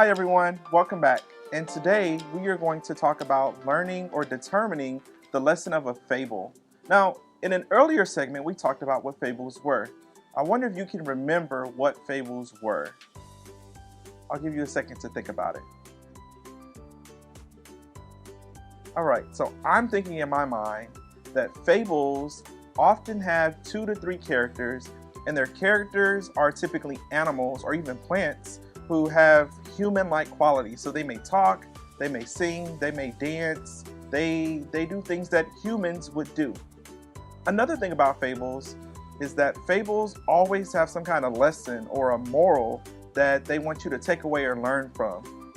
Hi everyone, welcome back. And today we are going to talk about learning or determining the lesson of a fable. Now, in an earlier segment, we talked about what fables were. I wonder if you can remember what fables were. I'll give you a second to think about it. All right, so I'm thinking in my mind that fables often have 2 to 3 characters, and their characters are typically animals or even plants who have human-like qualities. So they may talk, they may sing, they may dance, they do things that humans would do. Another thing about fables is that fables always have some kind of lesson or a moral that they want you to take away or learn from.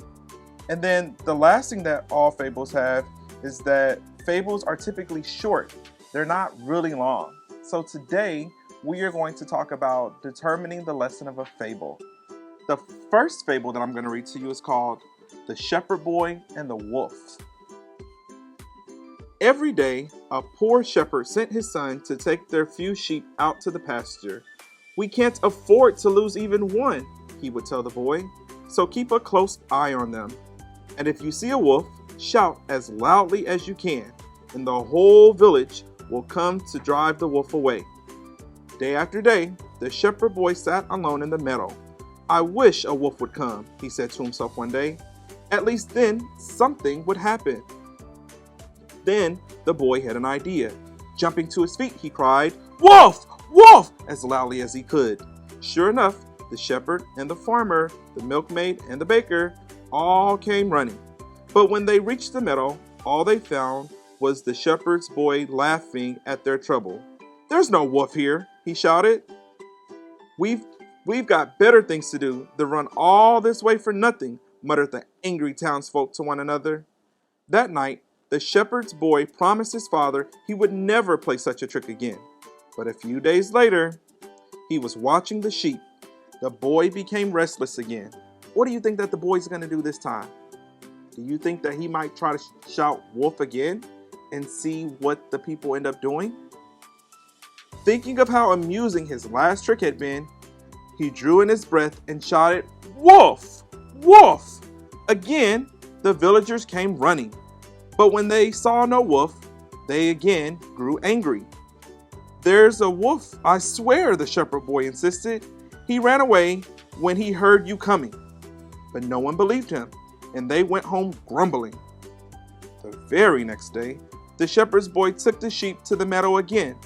And then the last thing that all fables have is that fables are typically short. They're not really long. So today we are going to talk about determining the lesson of a fable. The first fable that I'm going to read to you is called The Shepherd Boy and the Wolf. Every day, a poor shepherd sent his son to take their few sheep out to the pasture. "We can't afford to lose even one," he would tell the boy, "so keep a close eye on them. And if you see a wolf, shout as loudly as you can, and the whole village will come to drive the wolf away." Day after day, the shepherd boy sat alone in the meadow. "I wish a wolf would come," he said to himself one day. "At least then something would happen." Then the boy had an idea. Jumping to his feet, he cried, "Wolf! Wolf!" as loudly as he could. Sure enough, the shepherd and the farmer, the milkmaid and the baker all came running. But when they reached the meadow, all they found was the shepherd's boy laughing at their trouble. "There's no wolf here," he shouted. We've got better things to do than run all this way for nothing," muttered the angry townsfolk to one another. That night, the shepherd's boy promised his father he would never play such a trick again. But a few days later, he was watching the sheep. The boy became restless again. What do you think that the boy's going to do this time? Do you think that he might try to shout wolf again and see what the people end up doing? Thinking of how amusing his last trick had been, he drew in his breath and shouted, "Wolf! Wolf!" Again, the villagers came running. But when they saw no wolf, they again grew angry. "There's a wolf, I swear," the shepherd boy insisted. "He ran away when he heard you coming." But no one believed him, and they went home grumbling. The very next day, the shepherd's boy took the sheep to the meadow again.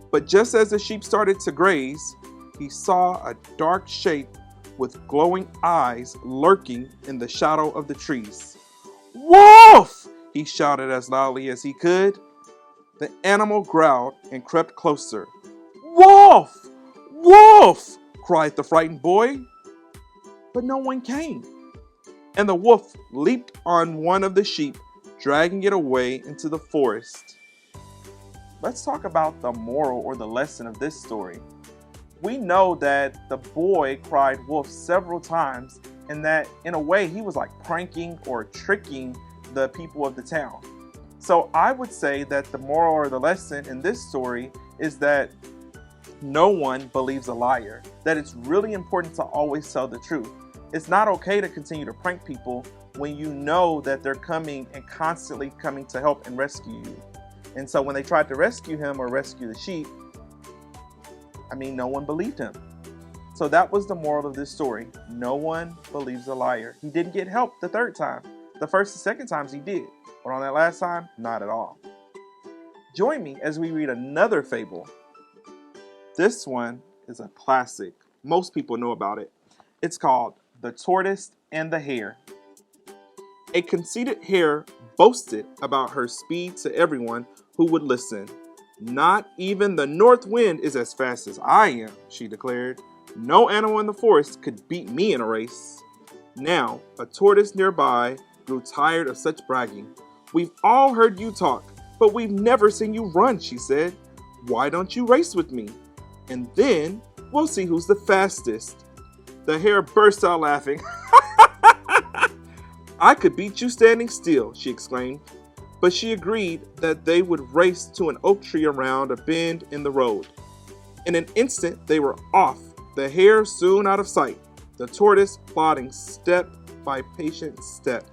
But just as the sheep started to graze, he saw a dark shape with glowing eyes lurking in the shadow of the trees. "Wolf!" he shouted as loudly as he could. The animal growled and crept closer. "Wolf! Wolf!" cried the frightened boy. But no one came, and the wolf leaped on one of the sheep, dragging it away into the forest. Let's talk about the moral or the lesson of this story. We know that the boy cried wolf several times, and that in a way he was like pranking or tricking the people of the town. So I would say that the moral or the lesson in this story is that no one believes a liar, that it's really important to always tell the truth. It's not okay to continue to prank people when you know that they're coming and constantly coming to help and rescue you. And so when they tried to rescue him or rescue the sheep, no one believed him. So that was the moral of this story. No one believes a liar. He didn't get help the third time. The first and second times he did, but on that last time, not at all. Join me as we read another fable. This one is a classic. Most people know about it. It's called The Tortoise and the Hare. A conceited hare boasted about her speed to everyone who would listen. "Not even the north wind is as fast as I am," she declared. "No animal in the forest could beat me in a race." Now, a tortoise nearby grew tired of such bragging. "We've all heard you talk, but we've never seen you run," she said. "Why don't you race with me? And then we'll see who's the fastest." The hare burst out laughing. "I could beat you standing still," she exclaimed. But she agreed that they would race to an oak tree around a bend in the road. In an instant, they were off, the hare soon out of sight, the tortoise plodding step by patient step.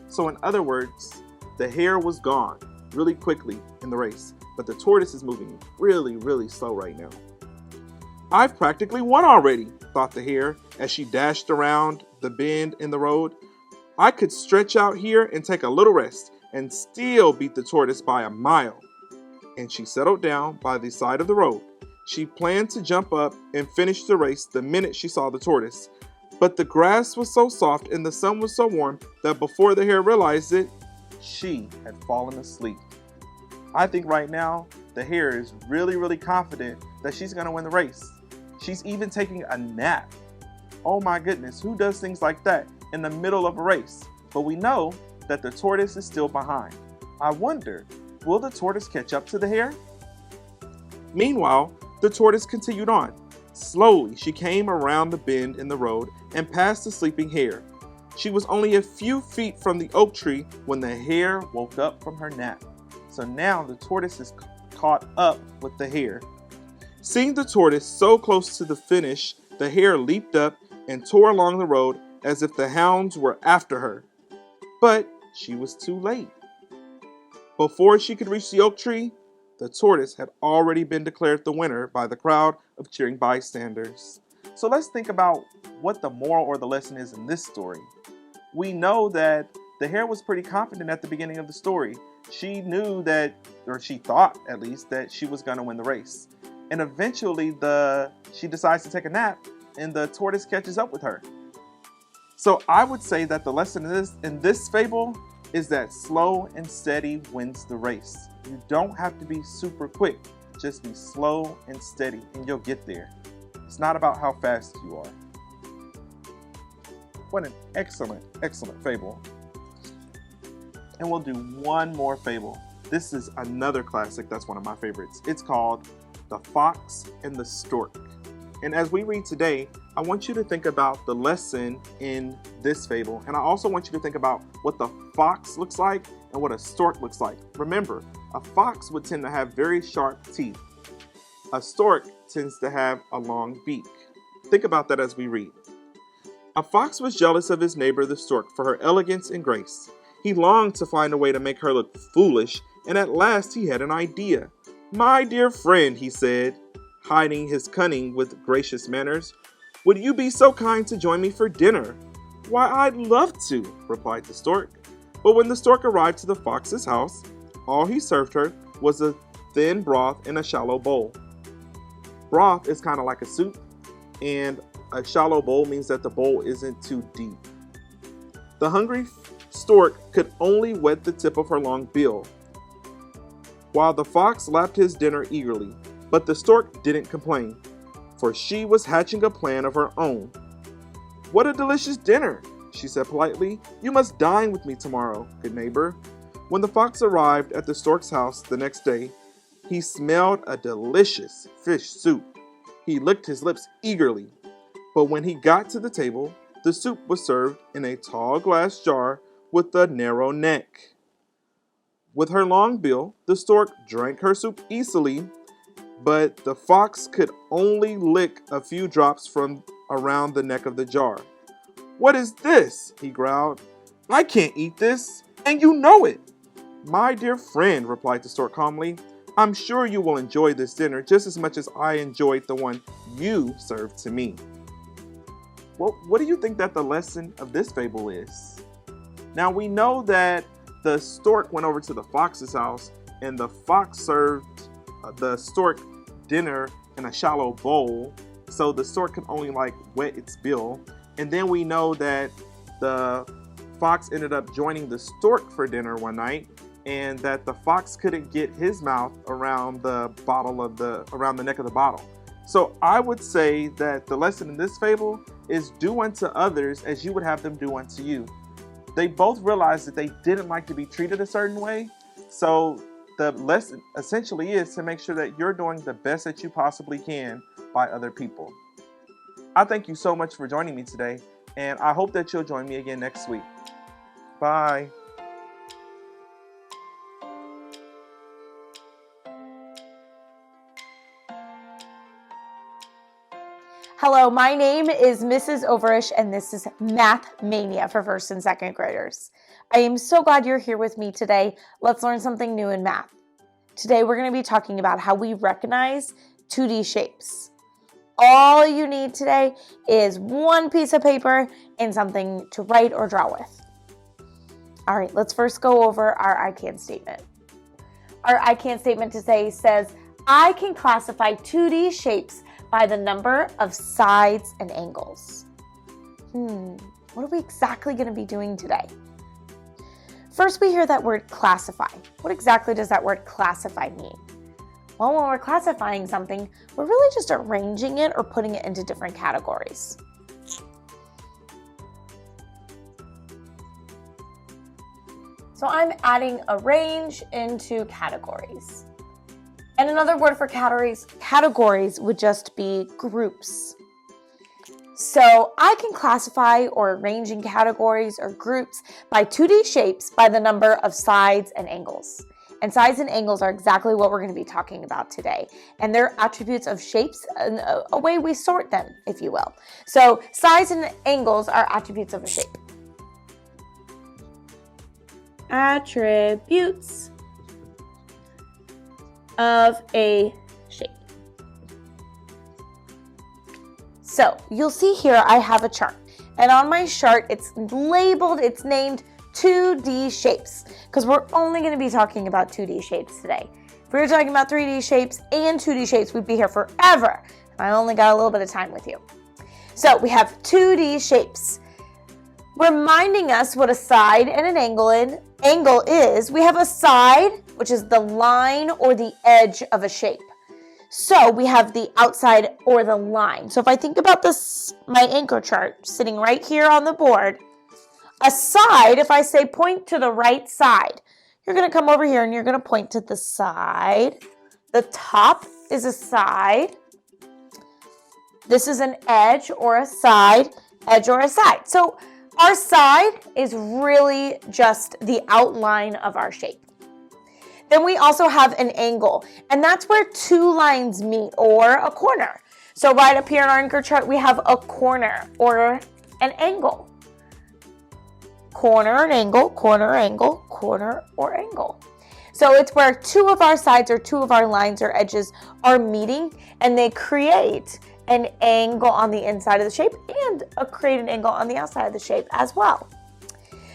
So in other words, the hare was gone really quickly in the race, but the tortoise is moving really, really slow right now. I've practically won already, thought the hare as she dashed around the bend in the road. I could stretch out here and take a little rest and still beat the tortoise by a mile. And she settled down by the side of the road. She planned to jump up and finish the race the minute she saw the tortoise. But the grass was so soft and the sun was so warm that before the hare realized it, she had fallen asleep. I think right now, the hare is really, really confident that she's going to win the race. She's even taking a nap. Oh my goodness, who does things like that in the middle of a race? But we know that the tortoise is still behind. I wonder, will the tortoise catch up to the hare? Meanwhile, the tortoise continued on. Slowly, she came around the bend in the road and passed the sleeping hare. She was only a few feet from the oak tree when the hare woke up from her nap. So now the tortoise is caught up with the hare. Seeing the tortoise so close to the finish, the hare leaped up and tore along the road as if the hounds were after her. But she was too late. Before she could reach the oak tree, the tortoise had already been declared the winner by the crowd of cheering bystanders. So let's think about what the moral or the lesson is in this story. We know that the hare was pretty confident at the beginning of the story. She knew that, or she thought at least, that she was going to win the race. And eventually she decides to take a nap and the tortoise catches up with her. So I would say that the lesson in this fable is that slow and steady wins the race. You don't have to be super quick. Just be slow and steady and you'll get there. It's not about how fast you are. What an excellent, excellent fable. And we'll do one more fable. This is another classic that's one of my favorites. It's called The Fox and the Stork. And as we read today, I want you to think about the lesson in this fable. And I also want you to think about what the fox looks like and what a stork looks like. Remember, a fox would tend to have very sharp teeth. A stork tends to have a long beak. Think about that as we read. A fox was jealous of his neighbor the stork for her elegance and grace. He longed to find a way to make her look foolish, and at last he had an idea. "My dear friend," he said, hiding his cunning with gracious manners, "would you be so kind to join me for dinner?" "Why, I'd love to," replied the stork. But when the stork arrived to the fox's house, all he served her was a thin broth in a shallow bowl. Broth is kind of like a soup, and a shallow bowl means that the bowl isn't too deep. The hungry stork could only wet the tip of her long bill, while the fox lapped his dinner eagerly. But the stork didn't complain, for she was hatching a plan of her own. "What a delicious dinner," she said politely. "You must dine with me tomorrow, good neighbor." When the fox arrived at the stork's house the next day, he smelled a delicious fish soup. He licked his lips eagerly, but when he got to the table, the soup was served in a tall glass jar with a narrow neck. With her long bill, the stork drank her soup easily, but the fox could only lick a few drops from around the neck of the jar. "What is this?" he growled. "I can't eat this, and you know it." "My dear friend," replied the stork calmly, "I'm sure you will enjoy this dinner just as much as I enjoyed the one you served to me." Well, what do you think that the lesson of this fable is? Now we know that the stork went over to the fox's house and the fox served the stork dinner in a shallow bowl, so the stork can only wet its bill. And then we know that the fox ended up joining the stork for dinner one night, and that the fox couldn't get his mouth around the neck of the bottle. So I would say that the lesson in this fable is do unto others as you would have them do unto you. They both realized that they didn't like to be treated a certain way, so the lesson essentially is to make sure that you're doing the best that you possibly can by other people. I thank you so much for joining me today, and I hope that you'll join me again next week. Bye. Hello, my name is Mrs. Overish, and this is Math Mania for first and second graders. I am so glad you're here with me today. Let's learn something new in math. Today, we're going to be talking about how we recognize 2D shapes. All you need today is one piece of paper and something to write or draw with. All right, let's first go over our I can statement. Our I can statement today says, I can classify 2D shapes by the number of sides and angles. What are we exactly going to be doing today? First, we hear that word classify. What exactly does that word classify mean? Well, when we're classifying something, we're really just arranging it or putting it into different categories. So I'm adding arrange into categories. And another word for categories would just be groups. So I can classify or arrange in categories or groups by 2D shapes by the number of sides and angles. And sides and angles are exactly what we're going to be talking about today. And they're attributes of shapes, a way we sort them, if you will. So sides and angles are attributes of a shape. Attributes of a shape. So you'll see here I have a chart, and on my chart it's labeled, it's named 2D shapes, because we're only going to be talking about 2D shapes today. If we were talking about 3D shapes and 2D shapes, we'd be here forever. I only got a little bit of time with you. So we have 2D shapes. Reminding us what a side and an angle is, we have a side, which is the line or the edge of a shape. So we have the outside or the line. So if I think about this, my anchor chart sitting right here on the board, a side, if I say point to the right side, you're going to come over here and you're going to point to the side. The top is a side. This is an edge or a side, edge or a side. So our side is really just the outline of our shape. Then we also have an angle, and that's where two lines meet, or a corner. So right up here in our anchor chart, we have a corner or an angle. Corner and angle, corner, angle, corner or angle. So it's where two of our sides or two of our lines or edges are meeting, and they create an angle on the inside of the shape and create an angle on the outside of the shape as well.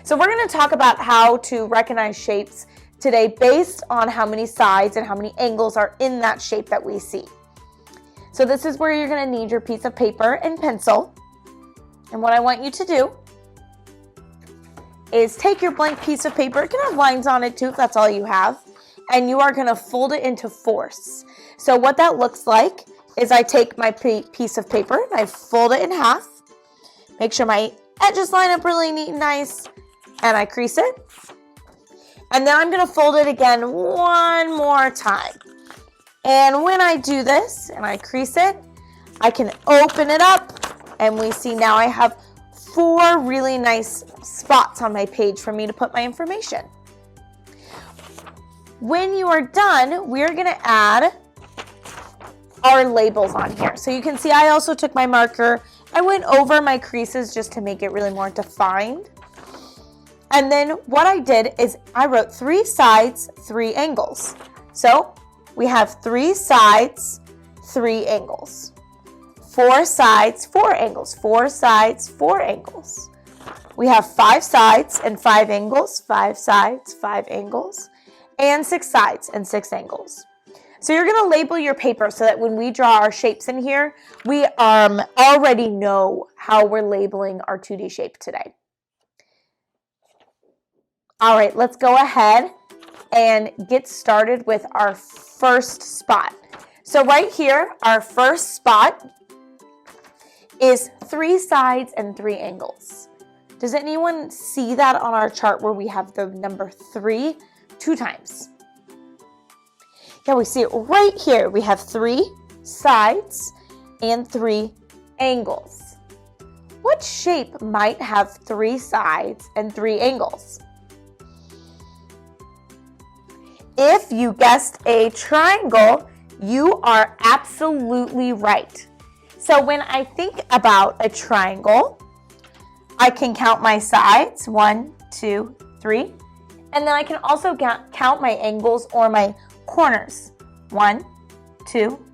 So we're going to talk about how to recognize shapes today based on how many sides and how many angles are in that shape that we see. So this is where you're going to need your piece of paper and pencil. And what I want you to do is take your blank piece of paper. It can have lines on it too if that's all you have. And you are going to fold it into fourths. So what that looks like is I take my piece of paper and I fold it in half. Make sure my edges line up really neat and nice. And I crease it. And then I'm going to fold it again one more time. And when I do this and I crease it, I can open it up. And we see now I have 4 really nice spots on my page for me to put my information. When you are done, we're going to add our labels on here. So you can see I also took my marker. I went over my creases just to make it really more defined. And then what I did is I wrote 3 sides, 3 angles. So we have 3 sides, 3 angles. 4 sides, 4 angles. 4 sides, 4 angles. We have 5 sides and 5 angles. 5 sides, 5 angles. And 6 sides and 6 angles. So you're going to label your paper so that when we draw our shapes in here, we already know how we're labeling our 2D shape today. All right, let's go ahead and get started with our first spot. So right here, our first spot is 3 sides and 3 angles. Does anyone see that on our chart where we have the number 3 2 times? Yeah, we see it right here. We have 3 sides and 3 angles. What shape might have 3 sides and 3 angles? If you guessed a triangle, you are absolutely right. So when I think about a triangle, I can count my sides, 1, 2, 3, and then I can also count my angles or my corners, 1, 2,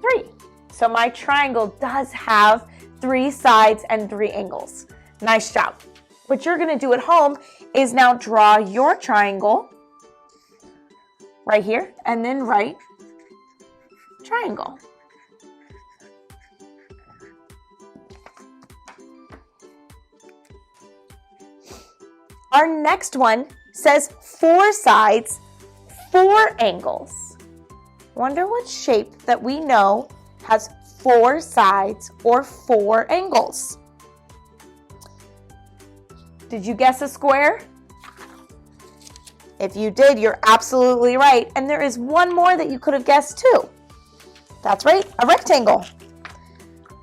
3. So my triangle does have 3 sides and 3 angles. Nice job. What you're going to do at home is now draw your triangle right here and then write triangle. Our next one says 4 sides, 4 angles. Wonder what shape that we know has 4 sides or 4 angles. Did you guess a square? If you did, you're absolutely right. And there is one more that you could have guessed too. That's right, a rectangle.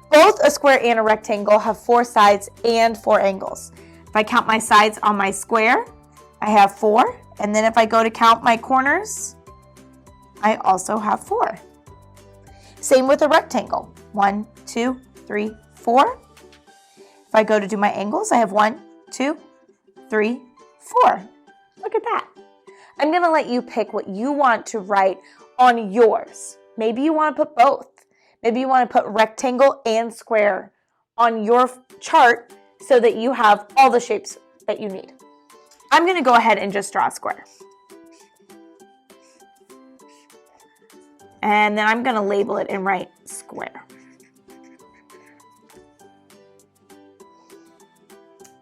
Both a square and a rectangle have 4 sides and 4 angles. If I count my sides on my square, I have 4. And then if I go to count my corners, I also have 4. Same with a rectangle. 1, 2, 3, 4. If I go to do my angles, I have 1, 2, 3, 4. Look at that. I'm going to let you pick what you want to write on yours. Maybe you want to put both. Maybe you want to put rectangle and square on your chart so that you have all the shapes that you need. I'm going to go ahead and just draw a square. And then I'm going to label it and write square.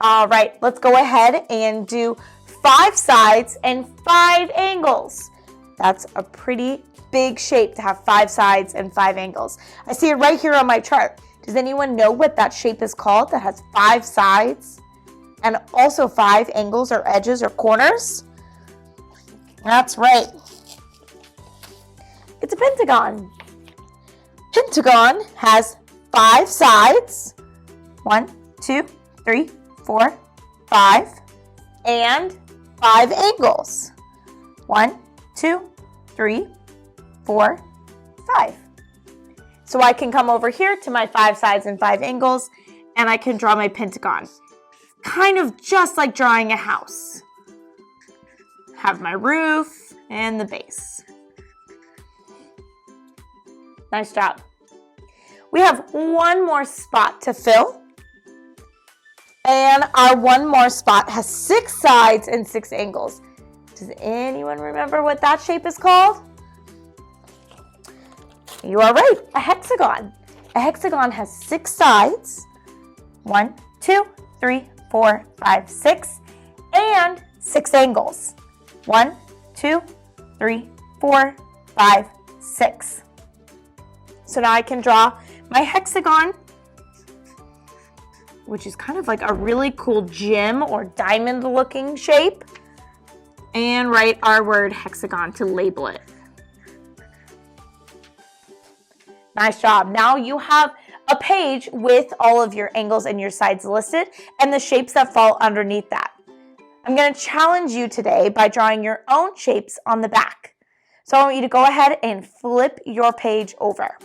All right, let's go ahead and do 5 sides and 5 angles. That's a pretty big shape to have 5 sides and 5 angles. I see it right here on my chart. Does anyone know what that shape is called that has 5 sides and also 5 angles or edges or corners? That's right. It's a pentagon. Pentagon has 5 sides, 1, 2, 3, 4, 5, and 5 angles. 1, 2, 3, 4, 5. So I can come over here to my 5 sides and 5 angles, and I can draw my pentagon. Kind of just like drawing a house. Have my roof and the base. Nice job. We have one more spot to fill. And our one more spot has 6 sides and 6 angles. Does anyone remember what that shape is called? You are right, a hexagon. A hexagon has 6 sides, 1, 2, 3, 4, 5, 6, and 6 angles. 1, 2, 3, 4, 5, 6. So now I can draw my hexagon, which is kind of like a really cool gem or diamond looking shape, and write our word hexagon to label it. Nice job. Now you have a page with all of your angles and your sides listed and the shapes that fall underneath that. I'm going to challenge you today by drawing your own shapes on the back. So I want you to go ahead and flip your page over.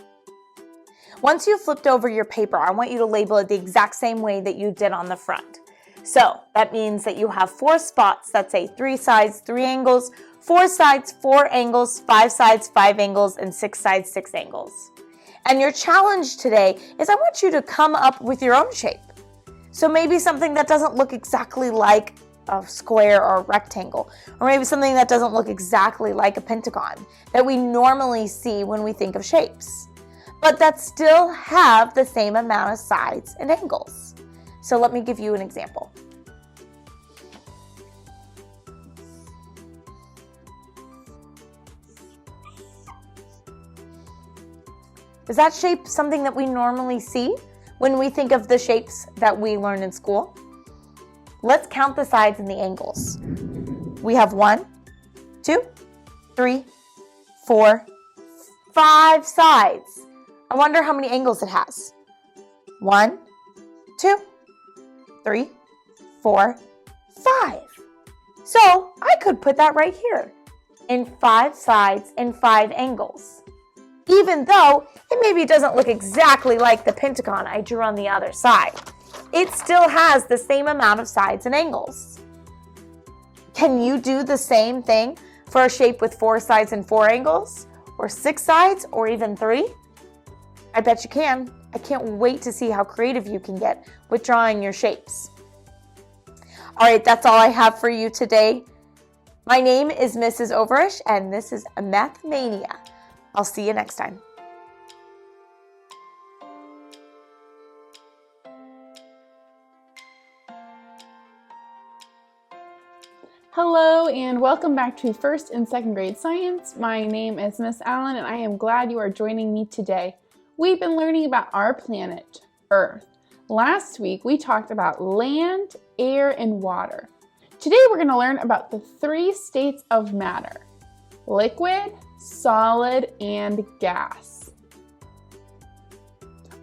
Once you've flipped over your paper, I want you to label it the exact same way that you did on the front. So that means that you have 4 spots that say 3 sides, 3 angles, 4 sides, 4 angles, 5 sides, 5 angles, and 6 sides, 6 angles. And your challenge today is I want you to come up with your own shape. So maybe something that doesn't look exactly like a square or a rectangle, or maybe something that doesn't look exactly like a pentagon that we normally see when we think of shapes, but that still have the same amount of sides and angles. So let me give you an example. Is that shape something that we normally see when we think of the shapes that we learn in school? Let's count the sides and the angles. We have 1, 2, 3, 4, 5 sides. I wonder how many angles it has. 1, 2, 3, 4, 5. So I could put that right here in 5 sides and 5 angles. even though it maybe doesn't look exactly like the pentagon I drew on the other side. It still has the same amount of sides and angles. Can you do the same thing for a shape with 4 sides and 4 angles? Or 6 sides, or even 3? I bet you can. I can't wait to see how creative you can get with drawing your shapes. All right, that's all I have for you today. My name is Mrs. Overish, and this is Mathmania. I'll see you next time. Hello and welcome back to first and second grade science. My name is Miss Allen and I am glad you are joining me today. We've been learning about our planet, Earth. Last week we talked about land, air, and water. Today we're going to learn about the 3 states of matter: liquid, solid, and gas.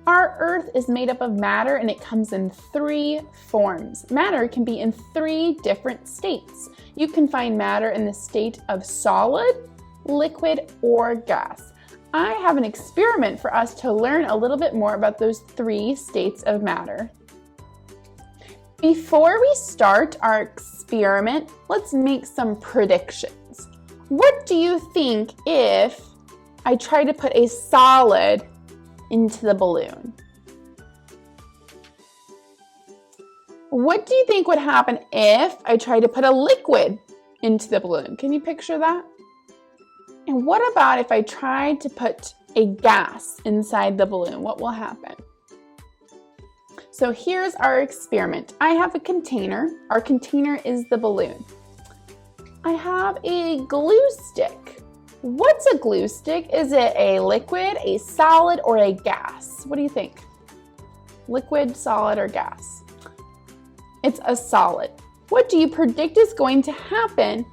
Our Earth is made up of matter and it comes in 3 forms. Matter can be in 3 different states. You can find matter in the state of solid, liquid, or gas. I have an experiment for us to learn a little bit more about those 3 states of matter. Before we start our experiment, let's make some predictions. What do you think if I try to put a solid into the balloon? What do you think would happen if I tried to put a liquid into the balloon? Can you picture that? And what about if I tried to put a gas inside the balloon? What will happen? So here's our experiment. I have a container. Our container is the balloon. I have a glue stick. What's a glue stick? Is it a liquid, a solid, or a gas? What do you think? Liquid, solid, or gas? It's a solid. What do you predict is going to happen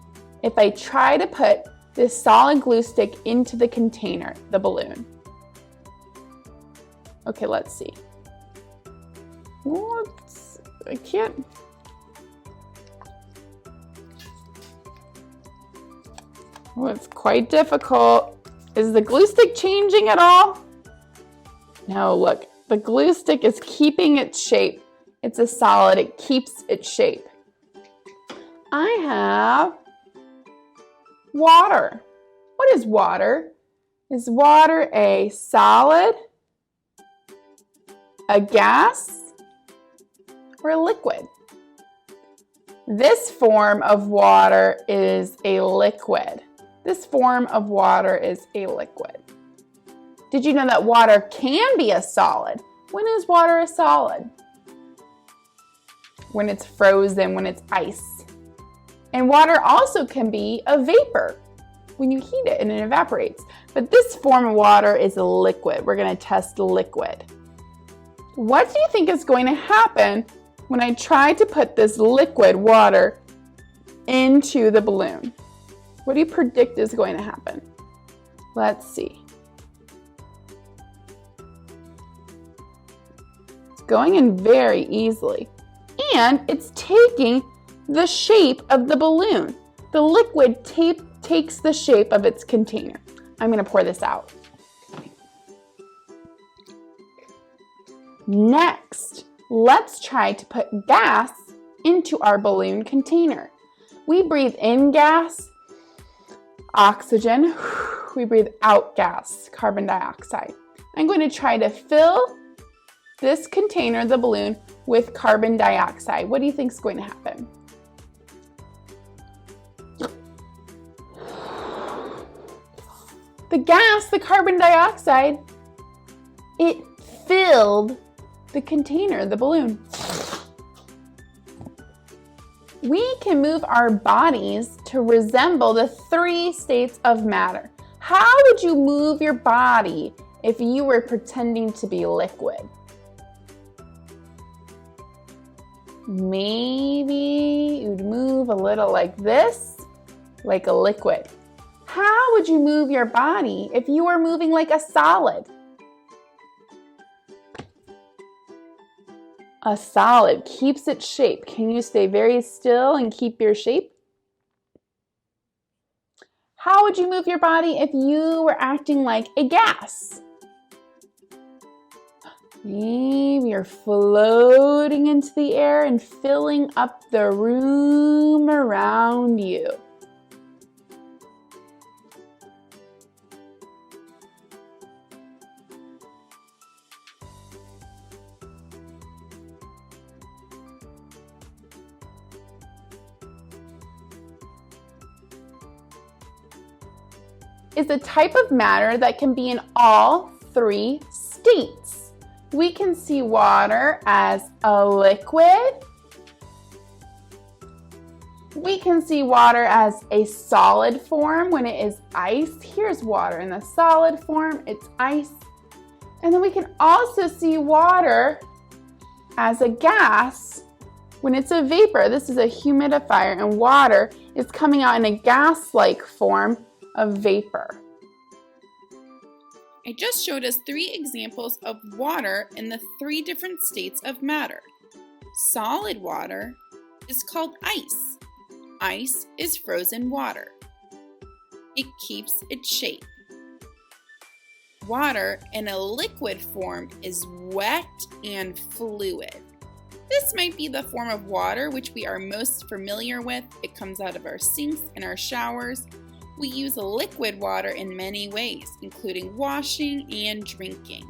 if I try to put this solid glue stick into the container, the balloon? Okay, let's see. I can't. Oh, it's quite difficult. Is the glue stick changing at all? No, look, the glue stick is keeping its shape. It's a solid, it keeps its shape. I have water. What is water? Is water a solid, a gas, or a liquid? This form of water is a liquid. This form of water is a liquid. Did you know that water can be a solid? When is water a solid? When it's frozen, when it's ice. And water also can be a vapor when you heat it and it evaporates. But this form of water is a liquid. We're going to test liquid. What do you think is going to happen when I try to put this liquid water into the balloon? What do you predict is going to happen? Let's see. It's going in very easily. And it's taking the shape of the balloon. The liquid takes the shape of its container. I'm going to pour this out. Next, let's try to put gas into our balloon container. We breathe in gas, oxygen. We breathe out gas, carbon dioxide. I'm going to try to fill this container, the balloon, with carbon dioxide. What do you think is going to happen? The gas, the carbon dioxide, it filled the container, the balloon. We can move our bodies to resemble the 3 states of matter. How would you move your body if you were pretending to be liquid? Maybe you'd move a little like this, like a liquid. How would you move your body if you were moving like a solid? A solid keeps its shape. Can you stay very still and keep your shape? How would you move your body if you were acting like a gas? Maybe you're floating into the air and filling up the room around you. Is a type of matter that can be in all three states. We can see water as a liquid. We can see water as a solid form when it is ice. Here's water in the solid form, it's ice. And then we can also see water as a gas when it's a vapor. This is a humidifier, and water is coming out in a gas-like form of vapor. I just showed us 3 examples of water in the 3 different states of matter. Solid water is called ice. Ice is frozen water. It keeps its shape. Water in a liquid form is wet and fluid. This might be the form of water which we are most familiar with. It comes out of our sinks and our showers. We use liquid water in many ways, including washing and drinking.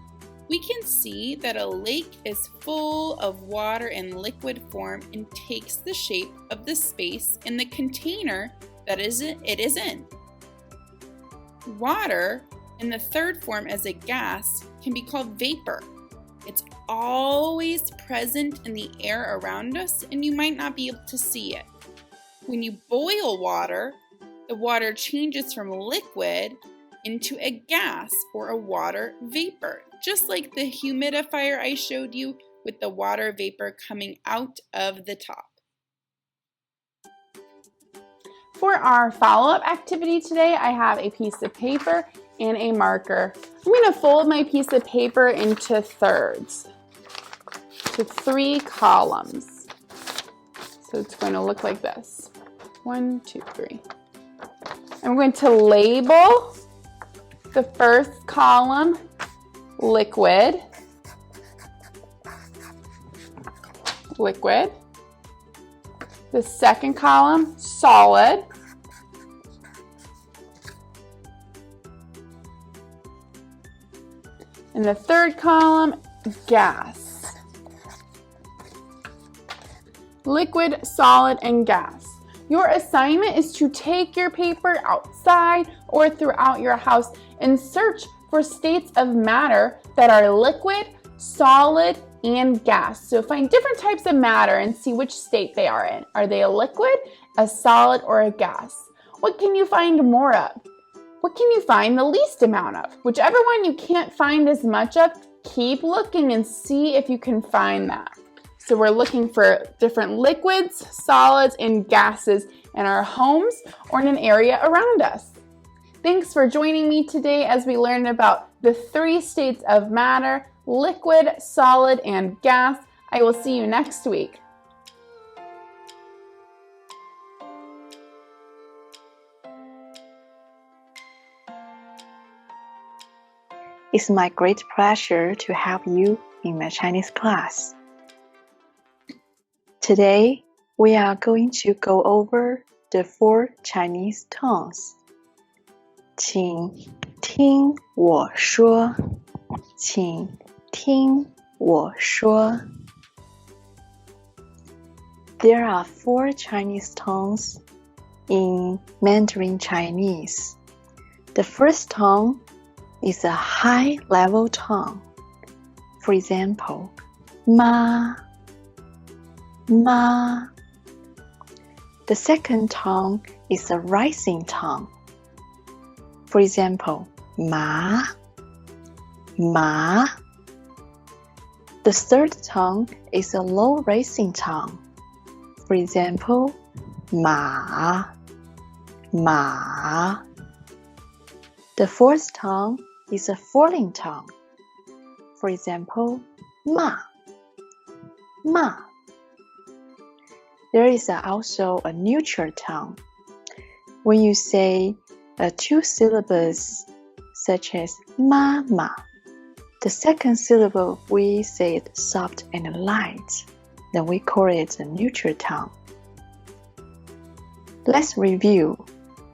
We can see that a lake is full of water in liquid form and takes the shape of the space in the container that it is in. Water in the third form as a gas can be called vapor. It's always present in the air around us, and you might not be able to see it. When you boil water, the water changes from liquid into a gas or a water vapor, just like the humidifier I showed you with the water vapor coming out of the top. For our follow-up activity today, I have a piece of paper and a marker. I'm going to fold my piece of paper into thirds, to 3 columns. So it's going to look like this. 1, 2, 3. I'm going to label the first column liquid, liquid. The second column solid. And the third column gas. Liquid, solid, and gas. Your assignment is to take your paper outside or throughout your house and search for states of matter that are liquid, solid, and gas. So find different types of matter and see which state they are in. Are they a liquid, a solid, or a gas? What can you find more of? What can you find the least amount of? Whichever one you can't find as much of, keep looking and see if you can find that. So we're looking for different liquids, solids, and gases in our homes or in an area around us. Thanks for joining me today as we learned about the 3 states of matter: liquid, solid, and gas. I will see you next week. It's my great pleasure to have you in my Chinese class. Today, we are going to go over the 4 Chinese tongues. 请听我说，请听我说。There are 4 Chinese tongues in Mandarin Chinese. The first tongue is a high-level tongue. For example, ma, ma. The second tongue is a rising tongue. For example, ma, ma. The third tongue is a low rising tongue. For example, ma, ma. The fourth tongue is a falling tongue. For example, ma, ma. There is also a neutral tongue. When you say two syllables such as mama. The second syllable we say it soft and light, then we call it a neutral tone. Let's review.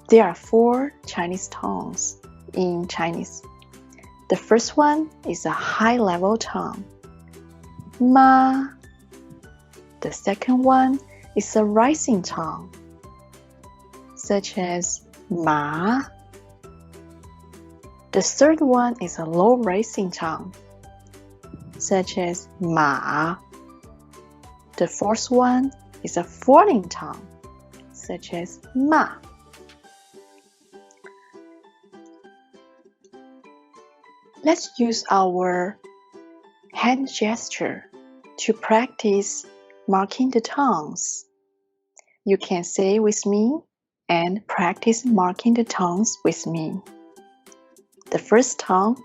There are 4 Chinese tones in Chinese. The first one is a high-level tone, ma. The second one is a rising tone, such as ma. The third one is a low rising tone, such as ma. The fourth one is a falling tone, such as ma. Let's use our hand gesture to practice marking the tones. You can say with me and practice marking the tones with me. The first tone,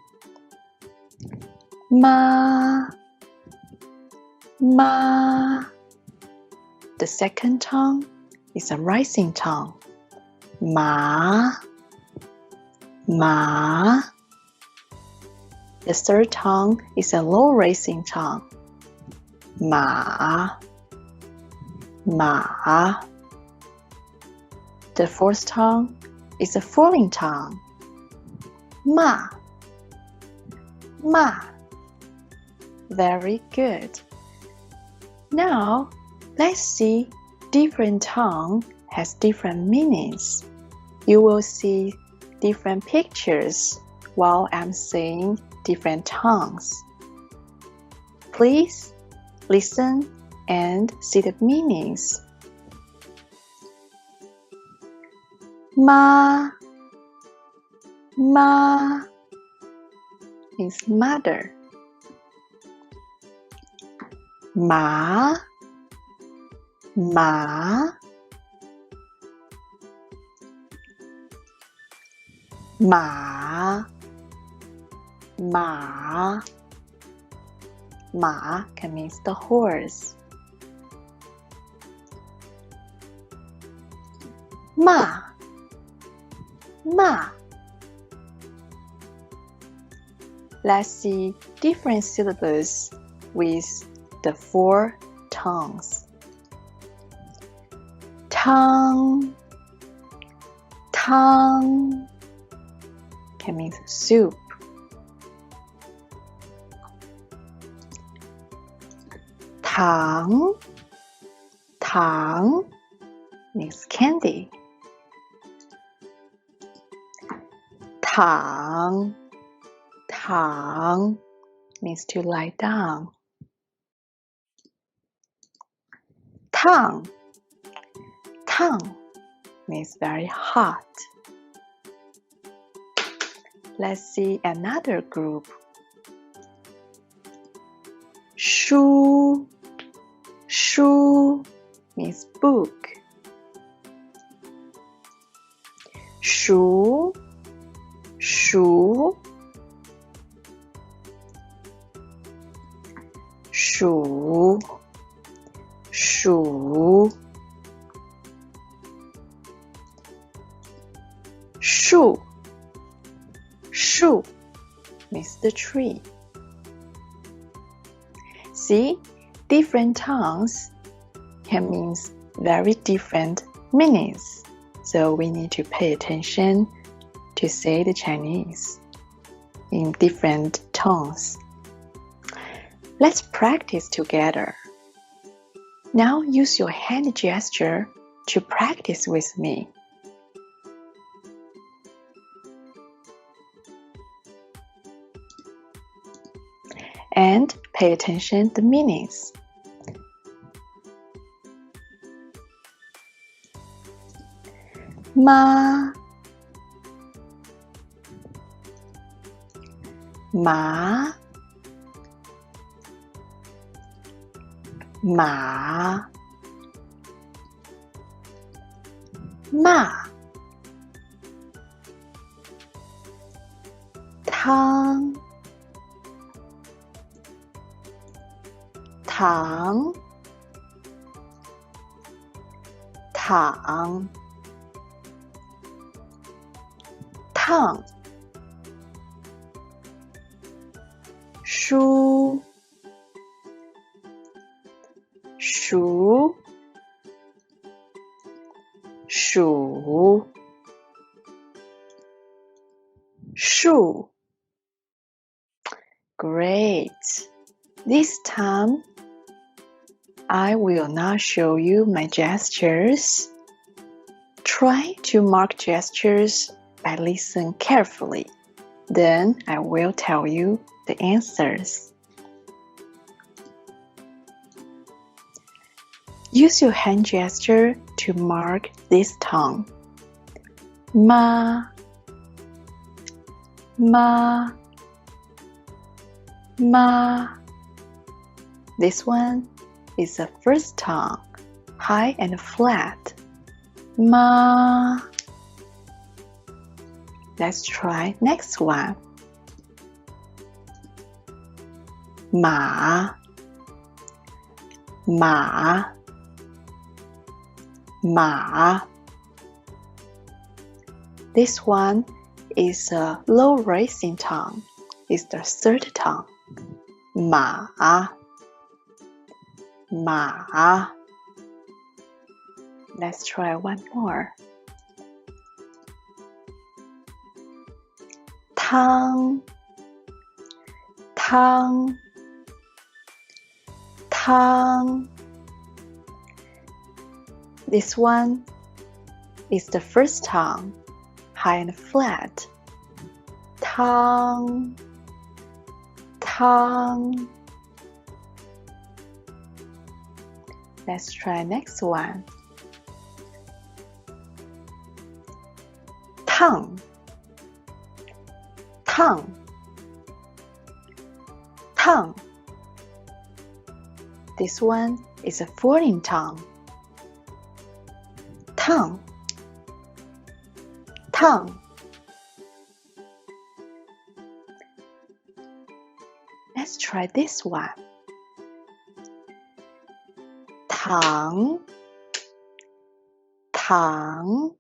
ma, ma. The second tone is a rising tone, ma, ma. The third tone is a low rising tone, ma, ma. The fourth tone is a falling tone, ma, ma. Very good. Now, let's see different tone has different meanings. You will see different pictures while I'm saying different tones. Please listen and see the meanings. Ma, ma means mother. Ma, ma, ma, ma. Ma can mean the horse. Ma, ma. Let's see different syllables with the 4 tones. Tongue, tongue can mean soup. Tang, tang means candy. Tang, tang means to lie down. Tang, tang means very hot. Let's see another group. Shu, shu means book. Shu, shu, shu, shu, shu, shu means the tree. See, different tones can mean very different meanings. So we need to pay attention to say the Chinese in different tones. Let's practice together. Now use your hand gesture to practice with me. And pay attention to the meanings. Ma, ma, ma, ma. Tang, tang, tang. tongue, 书 数 数 树 Great! This time, I will not show you my gestures. Try to mark gestures by listening carefully. Then I will tell you the answers. Use your hand gesture to mark this tongue. Ma, ma, ma. This one is the first tongue, high and flat. Ma. Let's try next one. Ma, ma, ma. This one is a low rising tongue. It's the third tongue. Ma, ma. Let's try one more. Tongue, tongue, tongue. This one is the first tongue, high and flat. Tongue, tongue. Let's try next one. Tongue, tongue, tongue. This one is a foreign tongue. Tongue, tongue. Let's try this one. Tongue, tongue,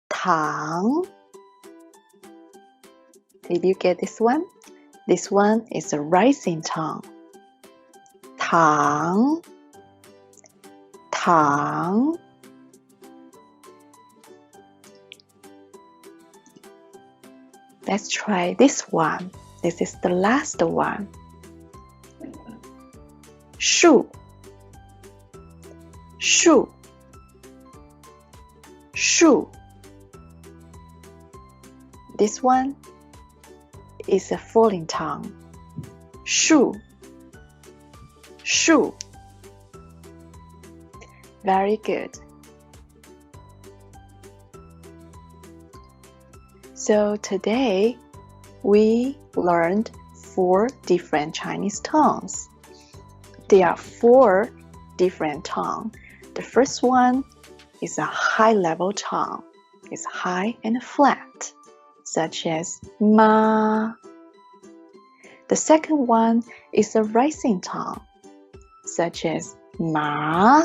tongue. Did you get this one? This one is a rising tongue. Tongue, tongue. Let's try this one. This is the last one. 树 树 树 This one is a falling tongue. 树 树 Very good. So today we learned 4 different Chinese tongues. There are 4 different tongues. The first one is a high-level tongue. It's high and flat, such as ma. The second one is a rising tongue, such as ma.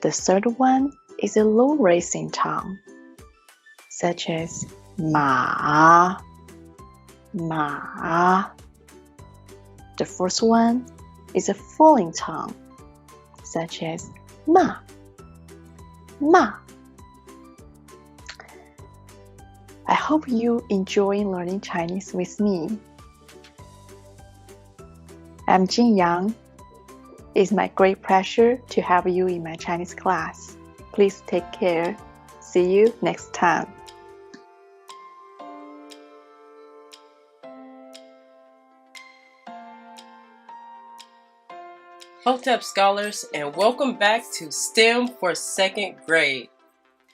The third one is a low rising tongue, such as ma, ma. The fourth one is a falling tongue, such as ma, ma. I hope you enjoy learning Chinese with me. I'm Jin Yang. It's my great pleasure to have you in my Chinese class. Please take care. See you next time. Hotep scholars, and welcome back to STEM for 2nd grade.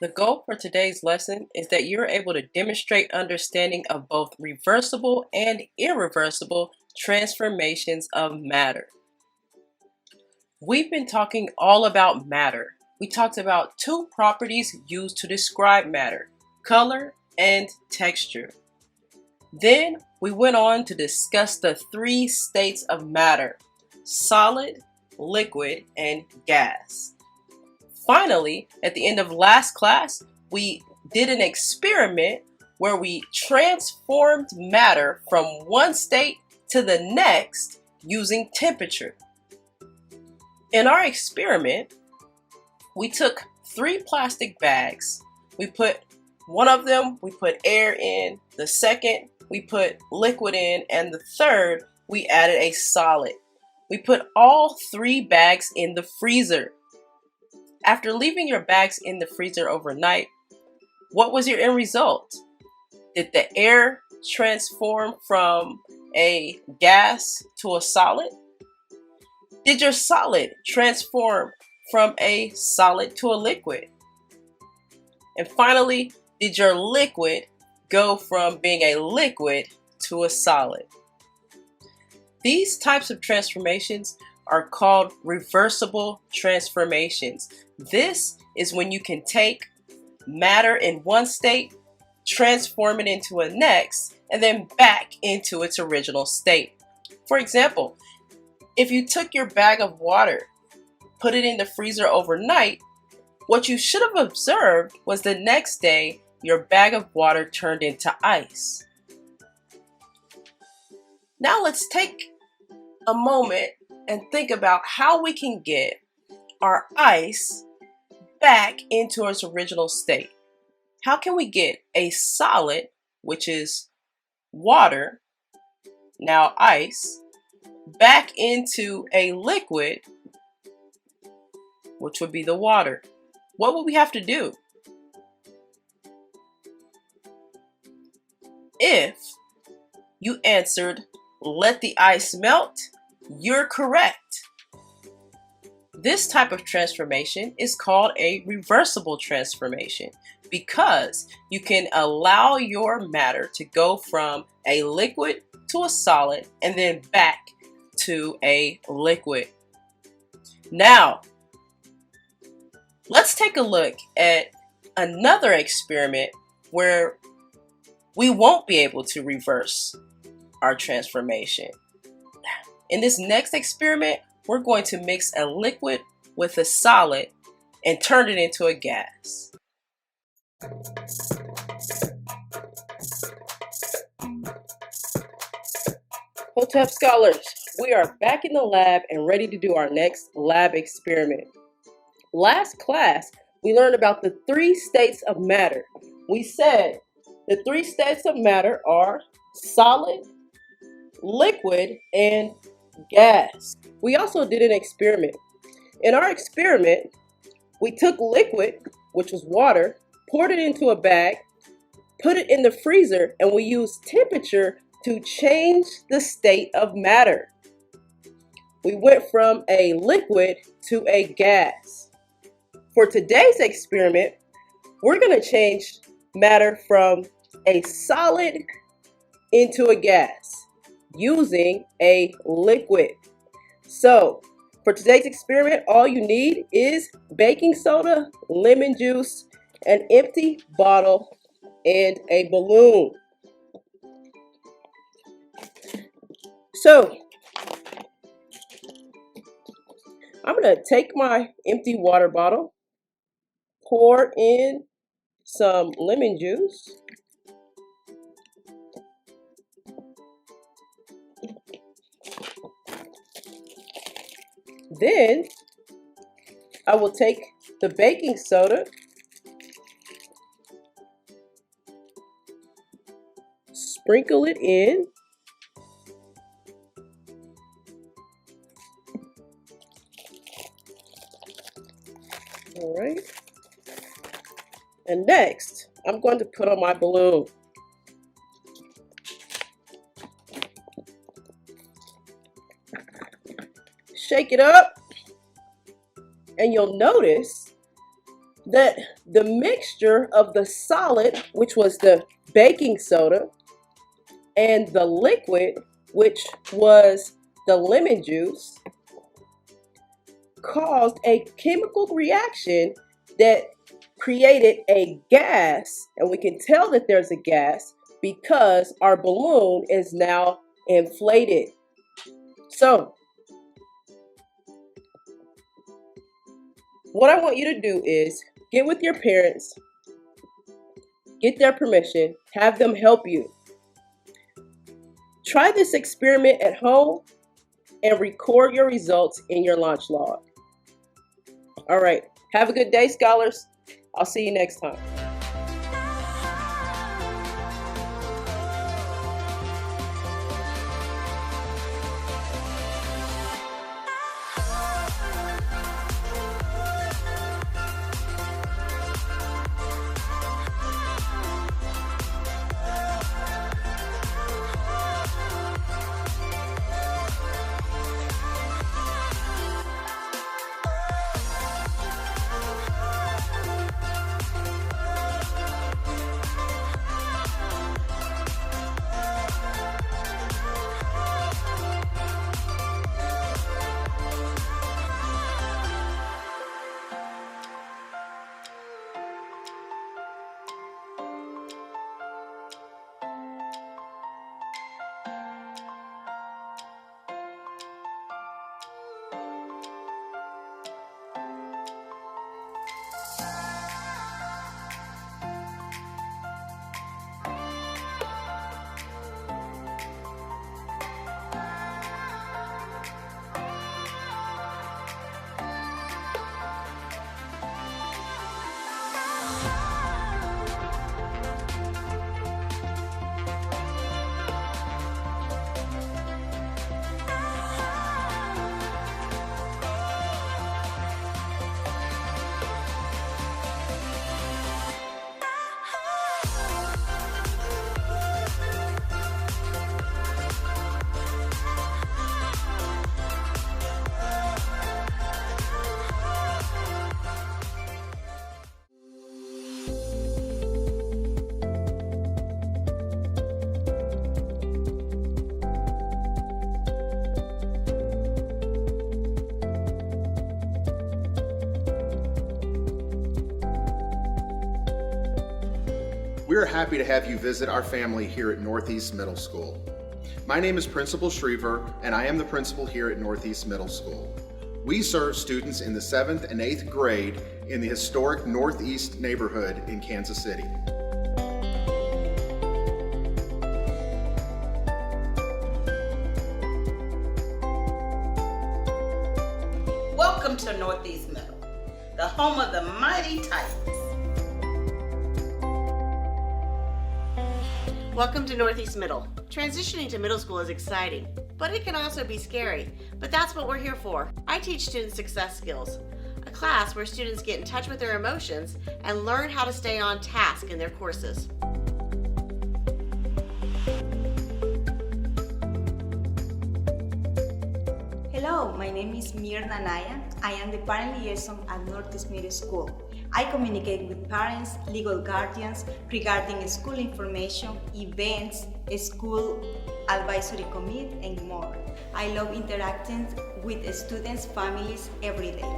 The goal for today's lesson is that you're able to demonstrate understanding of both reversible and irreversible transformations of matter. We've been talking all about matter. We talked about 2 properties used to describe matter, color and texture. Then we went on to discuss the 3 states of matter: solid, liquid, and gas. Finally, at the end of last class, we did an experiment where we transformed matter from one state to the next using temperature. In our experiment, we took 3 plastic bags. We put one of them, we put air in. The second, we put liquid in. And the third, we added a solid. We put all 3 bags in the freezer. After leaving your bags in the freezer overnight, what was your end result? Did the air transform from a gas to a solid? Did your solid transform from a solid to a liquid? And finally, did your liquid go from being a liquid to a solid? These types of transformations are called reversible transformations. This is when you can take matter in one state, transform it into a next, and then back into its original state. For example, if you took your bag of water, put it in the freezer overnight, what you should have observed was the next day your bag of water turned into ice. Now let's take a moment and think about how we can get our ice back into its original state. How can we get a solid, which is water, now ice, back into a liquid, which would be the water? What would we have to do? If you answered, let the ice melt, you're correct. This type of transformation is called a reversible transformation because you can allow your matter to go from a liquid to a solid and then back to a liquid. Now, let's take a look at another experiment where we won't be able to reverse our transformation. In this next experiment, we're going to mix a liquid with a solid and turn it into a gas. Hotep scholars, we are back in the lab and ready to do our next lab experiment. Last class, we learned about the 3 states of matter. We said the 3 states of matter are solid, liquid, and gas. We also did an experiment. In our experiment, we took liquid, which was water, poured it into a bag, put it in the freezer, and we used temperature to change the state of matter. We went from a liquid to a gas. For today's experiment, we're going to change matter from a solid into a gas using a liquid. So, for today's experiment, all you need is baking soda, lemon juice, an empty bottle, and a balloon. So, I'm going to take my empty water bottle, pour in some lemon juice, then I will take the baking soda, sprinkle it in, all right, and next I'm going to put on my balloon. Shake it up, and you'll notice that the mixture of the solid, which was the baking soda, and the liquid, which was the lemon juice, caused a chemical reaction that created a gas, and we can tell that there's a gas because our balloon is now inflated. So, what I want you to do is get with your parents, Get their permission, have them help you. Try this experiment at home and record your results in your launch log. All right, have a good day, scholars. I'll see you next time. We are happy to have you visit our family here at Northeast Middle School. My name is Principal Schriever, and I am the principal here at Northeast Middle School. We serve students in the 7th and 8th grade in the historic Northeast neighborhood in Kansas City. Welcome to Northeast Middle, the home of the mighty Titans. Welcome to Northeast Middle. Transitioning to middle school is exciting, but it can also be scary. But that's what we're here for. I teach student success skills, a class where students get in touch with their emotions and learn how to stay on task in their courses. Hello, my name is Mirna Naya. I am the parent liaison at Northeast Middle School. I communicate with parents, legal guardians regarding school information, events, school advisory committee, and more. I love interacting with students' families every day.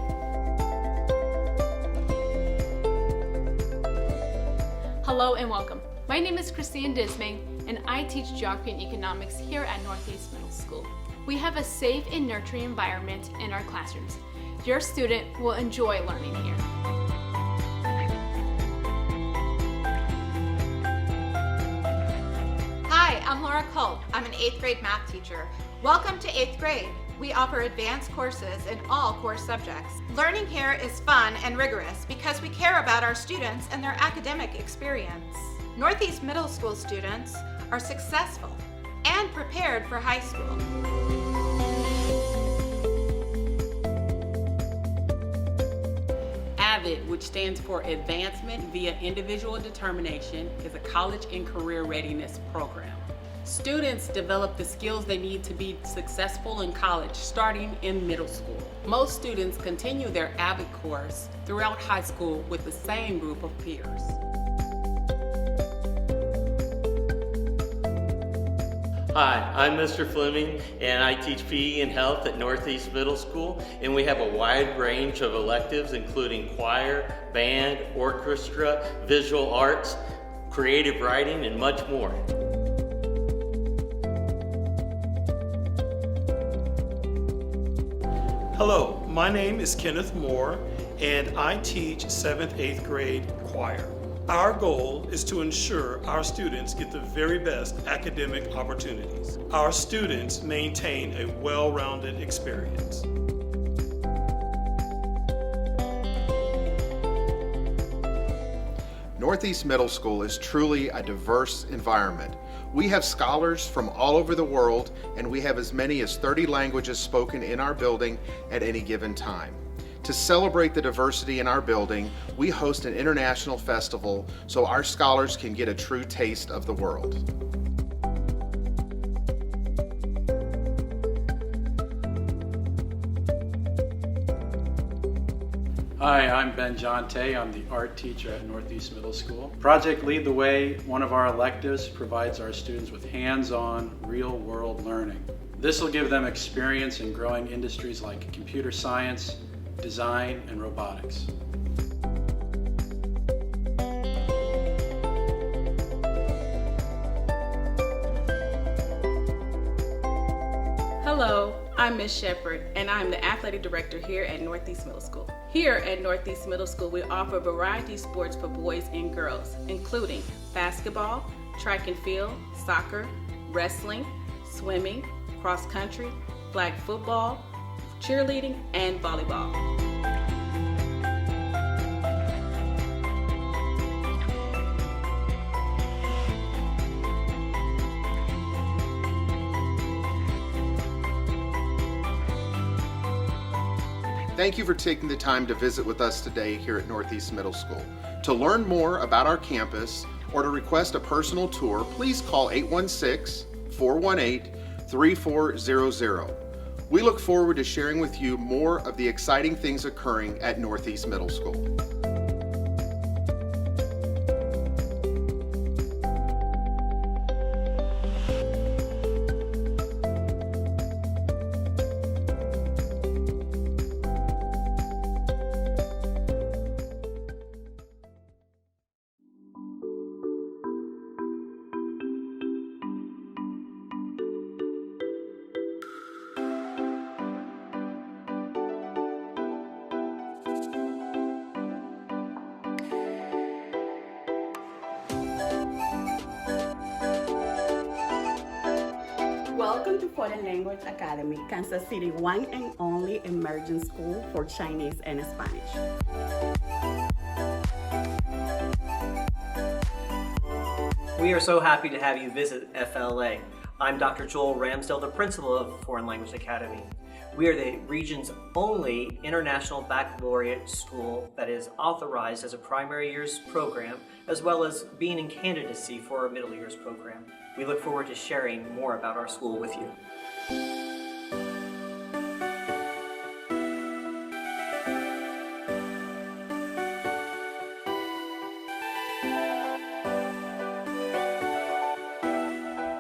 Hello and welcome. My name is Christine Dismay, and I teach geography and economics here at Northeast Middle School. We have a safe and nurturing environment in our classrooms. Your student will enjoy learning here. Hi, I'm Laura Culp. I'm an 8th grade math teacher. Welcome to 8th grade. We offer advanced courses in all core subjects. Learning here is fun and rigorous because we care about our students and their academic experience. Northeast Middle School students are successful and prepared for high school. AVID, which stands for Advancement via Individual Determination, is a college and career readiness program. Students develop the skills they need to be successful in college starting in middle school. Most students continue their AVID course throughout high school with the same group of peers. Hi, I'm Mr. Fleming, and I teach PE and health at Northeast Middle School, and we have a wide range of electives including choir, band, orchestra, visual arts, creative writing, and much more. Hello, my name is Kenneth Moore, and I teach 7th, 8th grade choir. Our goal is to ensure our students get the very best academic opportunities. Our students maintain a well-rounded experience. Northeast Middle School is truly a diverse environment. We have scholars from all over the world, and we have as many as 30 languages spoken in our building at any given time. To celebrate the diversity in our building, we host an international festival so our scholars can get a true taste of the world. Hi, I'm Ben Jonte. I'm the art teacher at Northeast Middle School. Project Lead the Way, one of our electives, provides our students with hands-on, real-world learning. This will give them experience in growing industries like computer science, design, and robotics. Hello, I'm Ms. Shepherd, and I'm the athletic director here at Northeast Middle School. Here at Northeast Middle School, we offer a variety of sports for boys and girls, including basketball, track and field, soccer, wrestling, swimming, cross country, flag football, cheerleading, and volleyball. Thank you for taking the time to visit with us today here at Northeast Middle School. To learn more about our campus or to request a personal tour, please call 816-418-3400. We look forward to sharing with you more of the exciting things occurring at Northeast Middle School. Welcome to Foreign Language Academy, Kansas City, one and only emerging school for Chinese and Spanish. We are so happy to have you visit FLA. I'm Dr. Joel Ramsdale, the principal of Foreign Language Academy. We are the region's only international baccalaureate school that is authorized as a primary years program, as well as being in candidacy for our middle years program. We look forward to sharing more about our school with you.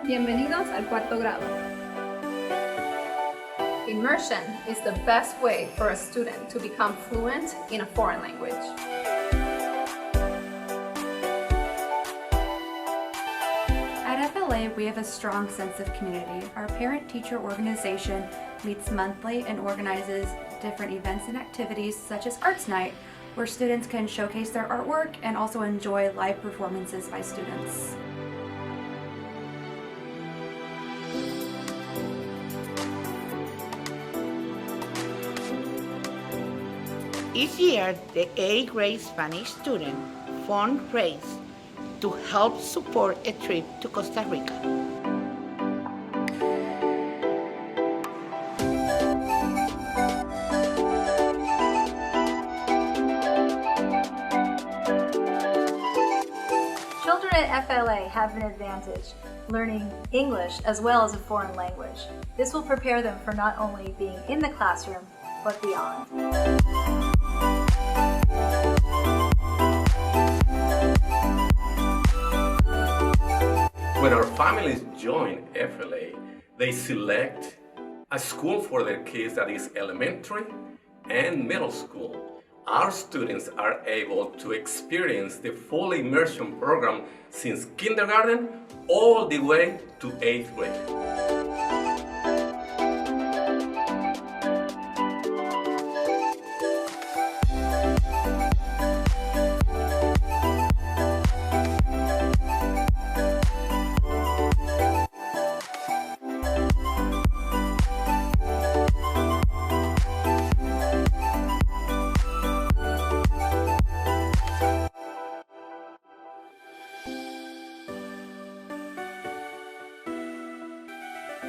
Bienvenidos al cuarto grado. Immersion is the best way for a student to become fluent in a foreign language. At FLA, we have a strong sense of community. Our parent-teacher organization meets monthly and organizes different events and activities such as Arts Night, where students can showcase their artwork and also enjoy live performances by students. Each year, the 8th grade Spanish student fundraise to help support a trip to Costa Rica. Children at FLA have an advantage, learning English as well as a foreign language. This will prepare them for not only being in the classroom, but beyond. When our families join FLA, they select a school for their kids that is elementary and middle school. Our students are able to experience the full immersion program since kindergarten all the way to 8th grade.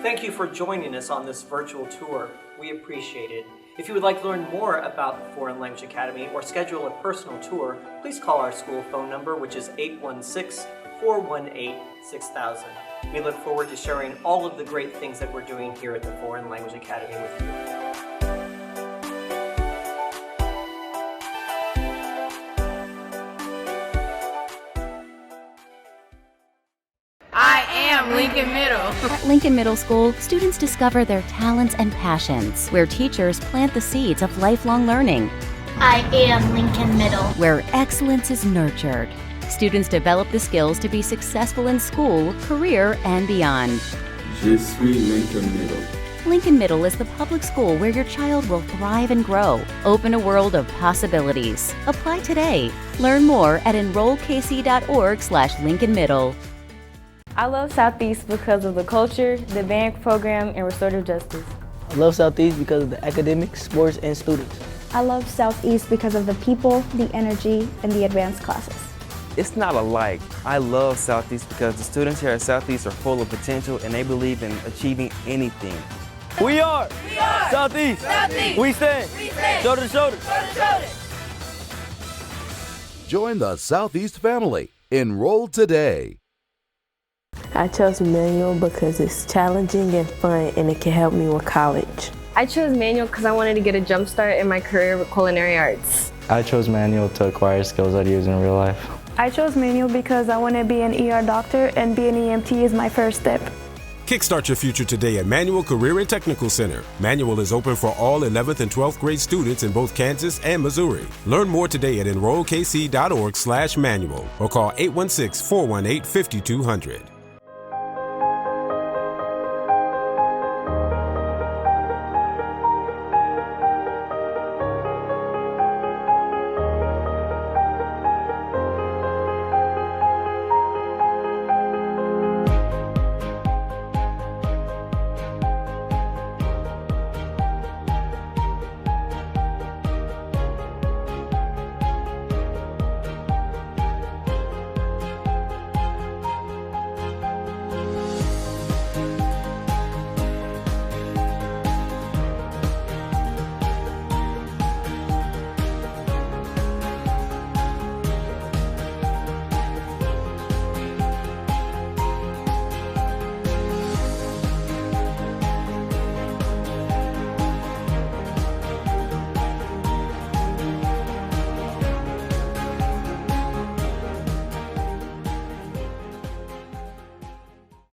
Thank you for joining us on this virtual tour. We appreciate it. If you would like to learn more about Foreign Language Academy or schedule a personal tour, please call our school phone number, which is 816-418-6000. We look forward to sharing all of the great things that we're doing here at the Foreign Language Academy with you. I am Lincoln Middle. At Lincoln Middle School, students discover their talents and passions, where teachers plant the seeds of lifelong learning. I am Lincoln Middle. Where excellence is nurtured. Students develop the skills to be successful in school, career, and beyond. Je suis Lincoln Middle. Lincoln Middle is the public school where your child will thrive and grow. Open a world of possibilities. Apply today. Learn more at enrollkc.org/Lincoln Middle. I love Southeast because of the culture, the band program, and restorative justice. I love Southeast because of the academics, sports, and students. I love Southeast because of the people, the energy, and the advanced classes. It's not alike. I love Southeast because the students here at Southeast are full of potential and they believe in achieving anything. We are Southeast. We stand shoulder to shoulder. Join the Southeast family. Enroll today. I chose manual because it's challenging and fun and it can help me with college. I chose manual because I wanted to get a jump start in my career with culinary arts. I chose manual to acquire skills I'd use in real life. I chose manual because I want to be an ER doctor and be an EMT is my first step. Kickstart your future today at Manual Career and Technical Center. Manual is open for all 11th and 12th grade students in both Kansas and Missouri. Learn more today at enrollkc.org/manual or call 816-418-5200.